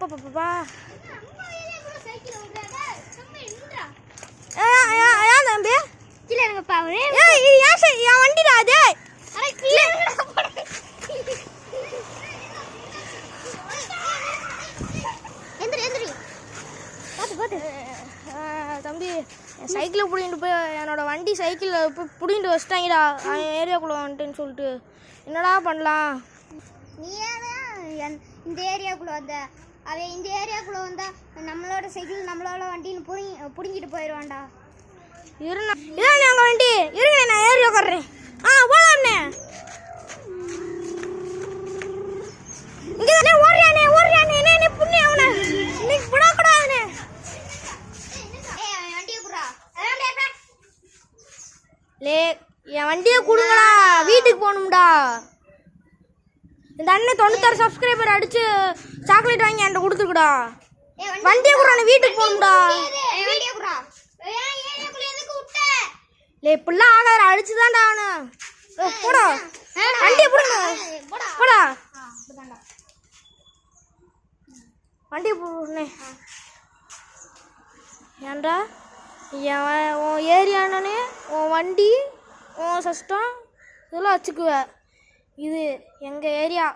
அப்பா ஏன் தம்பி கீழே இறங்கப்பா. இது என் வண்டிடா அது. தம்பி என் சைக்கிளை பிடிங்கிட்டு போய் என்னோட வண்டி சைக்கிளில் போய் பிடிங்கிட்டு வச்சிட்டாங்கடா அவன் ஏரியாக்குள்ளே வந்துட்டுன்னு சொல்லிட்டு. என்னடா பண்ணலாம்? நீ ஏன் இந்த ஏரியாக்குள்ளே வந்த? அவன் இந்த ஏரியாக்குள்ளே வந்தா நம்மளோட சைக்கிள் நம்மளோட வண்டின்னு பிடிங்கிட்டு போயிடுவான்டா. இதான் எங்கள் வண்டி இருங்க, நான் ஏறி உட்காடுறேன். போலாம்ண்ணே. இங்கே ஓடுறானே என்ன புண்ணி அவனை இன்னைக்கு விடக்கூடாதுண்ணே. என் வண்டியை கொடுங்கடா, வீட்டுக்கு போகணும்டா. இந்த அண்ணன் 96 சப்ஸ்கிரைபர் அடிச்சு சாக்லேட் வாங்கி என்கிட்ட கொடுத்துருக்குடா. வண்டியை கூட வீட்டுக்கு போகணும்டா. இப்படிலாம் ஆகாத அடிச்சுதான்டா அவனு. போடா வண்டியை போடுங்க. போடா வண்டியை போடுனே. ஏன்டா உன் ஏரியானே உன் வண்டி உன் சஷ்டம் இதெல்லாம் வச்சுக்குவ. இது எங்கள் ஏரியா.